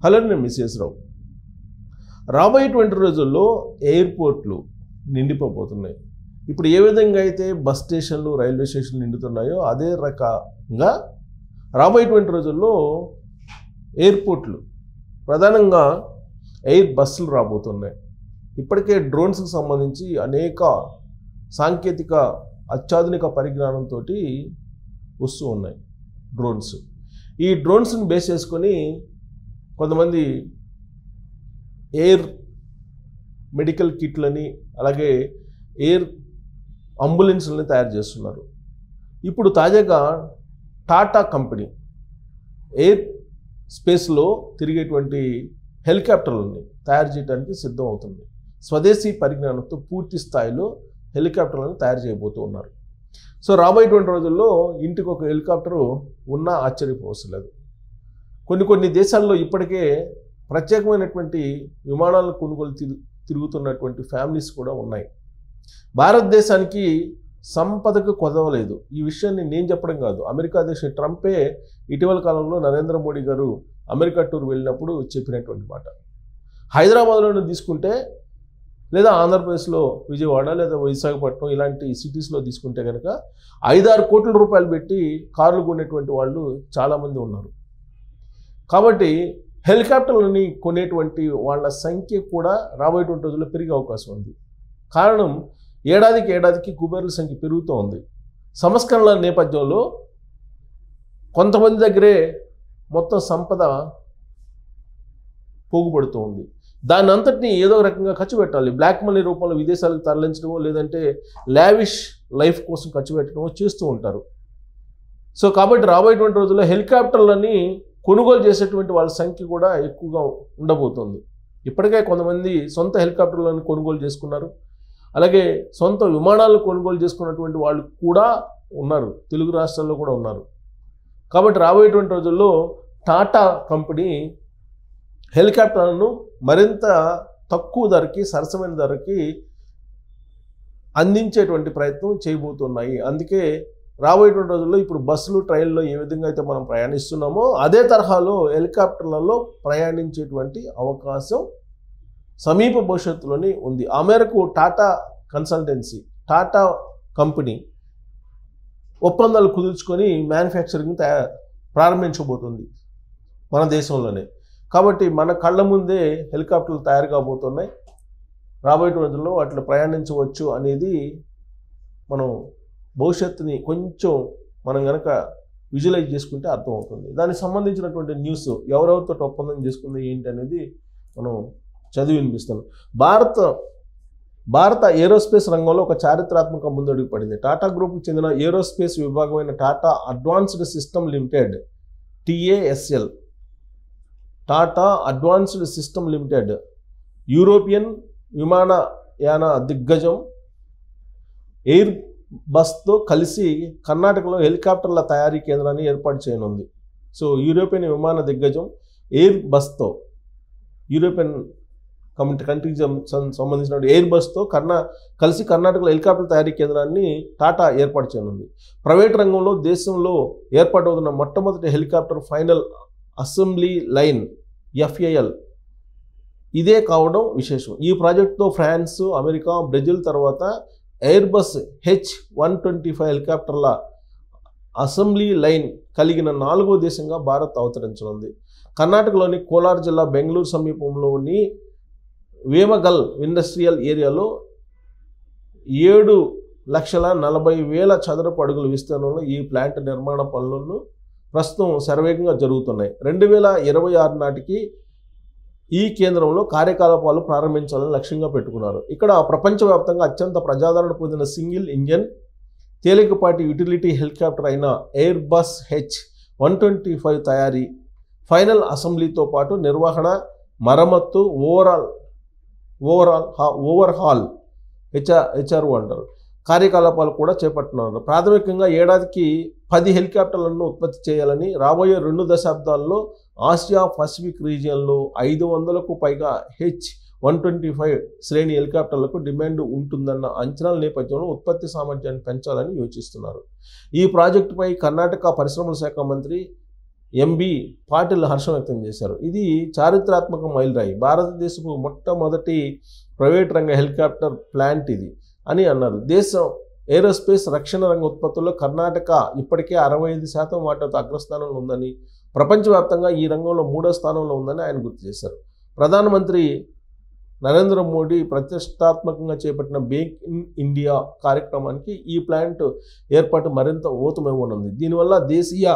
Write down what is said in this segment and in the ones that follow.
Hello, నేను missus రావు. రాబోయేటువంటి రోజుల్లో ఎయిర్పోర్ట్లు నిండిపోతున్నాయి. ఇప్పుడు ఏ విధంగా అయితే బస్ స్టేషన్లు, రైల్వే స్టేషన్లు నిండుతున్నాయో అదే రకంగా రాబోయేటువంటి రోజుల్లో ఎయిర్పోర్ట్లు, ప్రధానంగా ఎయిర్ బస్సులు రాబోతున్నాయి. ఇప్పటికే డ్రోన్స్కి సంబంధించి అనేక సాంకేతిక అత్యాధునిక పరిజ్ఞానంతో వస్తూ ఉన్నాయి డ్రోన్స్. ఈ డ్రోన్స్ని బేస్ చేసుకొని కొంతమంది ఎయిర్ మెడికల్ కిట్లని, అలాగే ఎయిర్ అంబులెన్స్లని తయారు చేస్తున్నారు. ఇప్పుడు తాజాగా టాటా కంపెనీ ఎయిర్ స్పేస్లో తిరిగేటువంటి హెలికాప్టర్లని తయారు చేయడానికి సిద్ధం అవుతుంది. స్వదేశీ పరిజ్ఞానంతో పూర్తి స్థాయిలో హెలికాప్టర్లను తయారు చేయబోతూ ఉన్నారు. సో రాబోయేటువంటి రోజుల్లో ఇంటికి ఒక హెలికాప్టరు ఉన్నా ఆశ్చర్యపోవసలేదు. కొన్ని దేశాల్లో ఇప్పటికే ప్రత్యేకమైనటువంటి విమానాలను కొనుగోలు తిరుగుతున్నటువంటి ఫ్యామిలీస్ కూడా ఉన్నాయి. భారతదేశానికి సంపదకు కొదవలేదు. ఈ విషయాన్ని నేను చెప్పడం కాదు, అమెరికా అధ్యక్షుడు ట్రంపే ఇటీవల కాలంలో నరేంద్ర మోడీ గారు అమెరికా టూర్ వెళ్ళినప్పుడు చెప్పినటువంటి మాట. హైదరాబాద్లోనే తీసుకుంటే, లేదా ఆంధ్రప్రదేశ్లో విజయవాడ లేదా విశాఖపట్నం ఇలాంటి సిటీస్లో తీసుకుంటే కనుక 5-6 కోట్ల రూపాయలు పెట్టి కార్లు కొనేటువంటి వాళ్ళు చాలామంది ఉన్నారు. కాబట్టి హెలికాప్టర్లని కొనేటువంటి వాళ్ళ సంఖ్య కూడా రాబోయేటువంటి రోజుల్లో పెరిగే అవకాశం ఉంది. కారణం, ఏడాదికి కుబేర్ల సంఖ్య పెరుగుతూ ఉంది. సంస్కరణల నేపథ్యంలో కొంతమంది దగ్గరే మొత్తం సంపద పోగుపడుతూ ఉంది. దాని అంతటిని ఏదో రకంగా ఖర్చు పెట్టాలి. బ్లాక్ మనీ రూపంలో విదేశాలకు తరలించడమో, లేదంటే లావిష్ లైఫ్ కోసం ఖర్చు పెట్టడమో చేస్తూ ఉంటారు. సో కాబట్టి రాబోయేటువంటి రోజుల్లో హెలికాప్టర్లని కొనుగోలు చేసేటువంటి వాళ్ళ సంఖ్య కూడా ఎక్కువగా ఉండబోతుంది. ఇప్పటికే కొంతమంది సొంత హెలికాప్టర్లను కొనుగోలు చేసుకున్నారు. అలాగే సొంత విమానాలను కొనుగోలు చేసుకున్నటువంటి వాళ్ళు కూడా ఉన్నారు, తెలుగు రాష్ట్రాల్లో కూడా ఉన్నారు. కాబట్టి రాబోయేటువంటి రోజుల్లో టాటా కంపెనీ హెలికాప్టర్లను మరింత తక్కువ ధరకి, సరసమైన ధరకి అందించేటువంటి ప్రయత్నం చేయబోతున్నాయి. అందుకే రాబోయేటువంటి రోజుల్లో ఇప్పుడు బస్సులు, ట్రైన్లో ఏ విధంగా అయితే మనం ప్రయాణిస్తున్నామో అదే తరహాలో హెలికాప్టర్లలో ప్రయాణించేటువంటి అవకాశం సమీప భవిష్యత్తులోనే ఉంది. ఆ మేరకు టాటా కన్సల్టెన్సీ, టాటా కంపెనీ ఒప్పందాలు కుదుర్చుకొని మ్యానుఫ్యాక్చరింగ్ ప్రారంభించబోతుంది మన దేశంలోనే. కాబట్టి మన కళ్ళ ముందే హెలికాప్టర్లు తయారు కాబోతున్నాయి. రాబోయే రోజుల్లో వాటిలో ప్రయాణించవచ్చు అనేది మనం భవిష్యత్తుని కొంచెం మనం కనుక విజువలైజ్ చేసుకుంటే అర్థమవుతుంది. దానికి సంబంధించినటువంటి న్యూస్ ఎవరెవరితో ఒప్పందం చేసుకుంది ఏంటి అనేది మనం చదివి వినిపిస్తాను. భారత ఏరోస్పేస్ రంగంలో ఒక చారిత్రాత్మక ముందడుగు పడింది. టాటా గ్రూప్కి చెందిన ఏరోస్పేస్ విభాగమైన Tata advanced system limited, TASL, Tata advanced system limited European విమానయాన దిగ్గజం ఎయిర్ బస్తో కలిసి కర్ణాటకలో హెలికాప్టర్ల తయారీ కేంద్రాన్ని ఏర్పాటు చేయనుంది. సో యూరోపియన్ విమాన దిగ్గజం ఎయిర్ బస్తో, యూరోపియన్ కంట్రీకి సంబంధించిన ఎయిర్ బస్తో కలిసి కర్ణాటకలో హెలికాప్టర్ తయారీ కేంద్రాన్ని టాటా ఏర్పాటు చేయనుంది. ప్రైవేట్ రంగంలో దేశంలో ఏర్పాటవుతున్న మొట్టమొదటి helicopter final assembly line FAL ఇదే కావడం విశేషం. ఈ ప్రాజెక్టుతో ఫ్రాన్స్, అమెరికా, బ్రెజిల్ తర్వాత ఎయిర్బస్ H125 హెలికాప్టర్ల అసెంబ్లీ లైన్ కలిగిన 4వ దేశంగా భారత్ అవతరించనుంది. కర్ణాటకలోని కోలార్ జిల్లా బెంగళూరు సమీపంలోని వేమగల్ ఇండస్ట్రియల్ ఏరియాలో 7,40,000 చదరపు అడుగుల విస్తీర్ణంలో ఈ ప్లాంట్ నిర్మాణ పనులను ప్రస్తుతం శరవేగంగా జరుగుతున్నాయి. 2026 నాటికి ఈ కేంద్రంలో కార్యకలాపాలు ప్రారంభించాలని లక్ష్యంగా పెట్టుకున్నారు. ఇక్కడ ప్రపంచవ్యాప్తంగా అత్యంత ప్రజాదరణ పొందిన సింగిల్ ఇంజన్ తేలికపాటి యుటిలిటీ హెలికాప్టర్ అయిన ఎయిర్బస్ H125 తయారీ, ఫైనల్ అసెంబ్లీతో పాటు నిర్వహణ, మరమ్మత్తు, ఓవర్హాల్ HRO అంటారు కార్యకలాపాలు కూడా చేపట్టున్నారు. ప్రాథమికంగా ఏడాదికి 10 హెలికాప్టర్లను ఉత్పత్తి చేయాలని, రాబోయే 2 దశాబ్దాల్లో ఆసియా పసిఫిక్ రీజియన్లో 500కు పైగా H125 శ్రేణి హెలికాప్టర్లకు డిమాండ్ ఉంటుందన్న అంచనాల నేపథ్యంలో ఉత్పత్తి సామర్థ్యాన్ని పెంచాలని యోచిస్తున్నారు. ఈ ప్రాజెక్టుపై కర్ణాటక పరిశ్రమల శాఖ మంత్రి ఎంబి పాటిల్ హర్షం వ్యక్తం చేశారు. ఇది చారిత్రాత్మక మైలురాయి, భారతదేశపు మొట్టమొదటి ప్రైవేట్ రంగ హెలికాప్టర్ ప్లాంట్ ఇది అని అన్నారు. దేశం ఏరోస్పేస్ రక్షణ రంగ ఉత్పత్తుల్లో కర్ణాటక ఇప్పటికే 65% వాటాతో అగ్రస్థానంలో ఉందని, ప్రపంచవ్యాప్తంగా ఈ రంగంలో 3వ స్థానంలో ఉందని ఆయన గుర్తు చేశారు. ప్రధానమంత్రి నరేంద్ర మోడీ ప్రతిష్టాత్మకంగా చేపట్టిన మేక్ ఇన్ ఇండియా కార్యక్రమానికి ఈ ప్లాంట్ ఏర్పాటు మరింత ఊతమివ్వనుంది. దీనివల్ల దేశీయ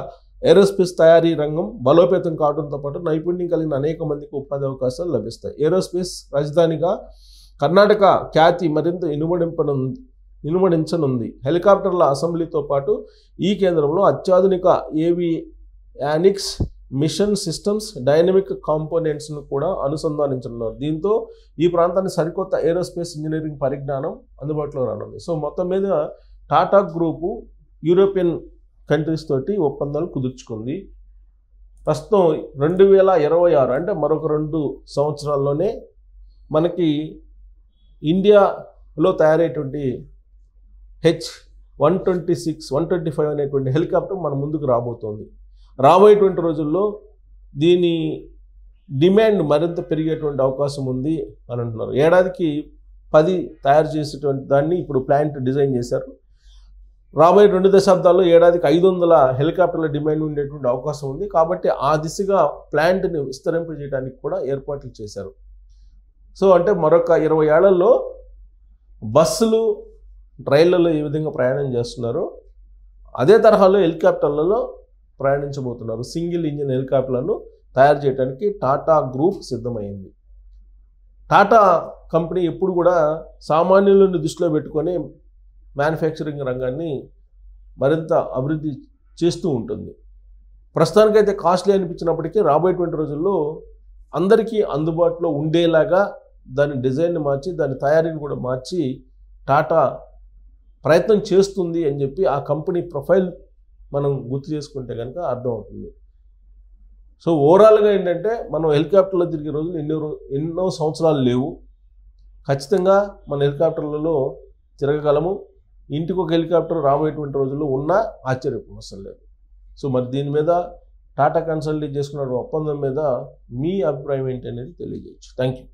ఏరోస్పేస్ తయారీ రంగం బలోపేతం కావడంతో పాటు నైపుణ్యం కలిగిన అనేక మందికి ఉపాధి అవకాశాలు లభిస్తాయి. ఏరోస్పేస్ రాజధానిగా కర్ణాటక ఖ్యాతి మరింత ఇనుమడించనుంది. హెలికాప్టర్ల అసెంబ్లీతో పాటు ఈ కేంద్రంలో అత్యాధునిక ఏవియానిక్స్, మిషన్ సిస్టమ్స్, డైనమిక్ కాంపోనెంట్స్ను కూడా అనుసంధానించనున్నారు. దీంతో ఈ ప్రాంతానికి సరికొత్త ఏరోస్పేస్ ఇంజనీరింగ్ పరిజ్ఞానం అందుబాటులో రానుంది. సో మొత్తం మీద టాటా గ్రూపు యూరోపియన్ కంట్రీస్ తోటి ఒప్పందాలు కుదుర్చుకుంది. ప్రస్తుతం 2026 అంటే మరొక 2 సంవత్సరాల్లోనే మనకి ఇండియాలో తయారయ్యేటువంటి H125 అనేటువంటి హెలికాప్టర్ మన ముందుకు రాబోతోంది. రాబోయేటువంటి రోజుల్లో దీని డిమాండ్ మరింత పెరిగేటువంటి అవకాశం ఉంది అని అంటున్నారు. ఏడాదికి 10 తయారు చేసేటువంటి దాన్ని ఇప్పుడు ప్లాంట్ డిజైన్ చేశారు. రాబోయే 2 దశాబ్దాల్లో ఏడాదికి 500 హెలికాప్టర్ల డిమాండ్ ఉండేటువంటి అవకాశం ఉంది. కాబట్టి ఆ దిశగా ప్లాంట్ని విస్తరింపజేయడానికి కూడా ఏర్పాట్లు చేశారు. సో అంటే మరొక 20 ఏళ్లలో బస్సులు, రైళ్లలో ఏ విధంగా ప్రయాణం చేస్తున్నారో అదే తరహాలో హెలికాప్టర్లలో ప్రయాణించబోతున్నారు. సింగిల్ ఇంజిన్ హెలికాప్టర్లను తయారు చేయడానికి టాటా గ్రూప్ సిద్ధమైంది. టాటా కంపెనీ ఎప్పుడు కూడా సామాన్యులను దృష్టిలో పెట్టుకొని మ్యానుఫ్యాక్చరింగ్ రంగాన్ని మరింత అభివృద్ధి చేస్తూ ఉంటుంది. ప్రస్తుతానికైతే కాస్ట్లీ అనిపించినప్పటికీ రాబోయేటువంటి రోజుల్లో అందరికీ అందుబాటులో ఉండేలాగా దాని డిజైన్ని మార్చి, దాని తయారీని కూడా మార్చి టాటా ప్రయత్నం చేస్తుంది అని చెప్పి ఆ కంపెనీ ప్రొఫైల్ మనం గుర్తు చేసుకుంటే కనుక అర్థమవుతుంది. సో ఓవరాల్గా ఏంటంటే మనం హెలికాప్టర్లో తిరిగే రోజులు ఎన్నో సంవత్సరాలు లేవు. ఖచ్చితంగా మన హెలికాప్టర్లలో తిరగగలము. ఇంటికి ఒక హెలికాప్టర్ రాబోయేటువంటి రోజుల్లో ఉన్నా ఆశ్చర్యపోవడం లేదు. సో మరి దీని మీద టాటా కన్సల్ట్ చేసుకున్న ఒప్పందం మీద మీ అభిప్రాయం ఏంటి అనేది తెలియజేయచ్చు. Thank you.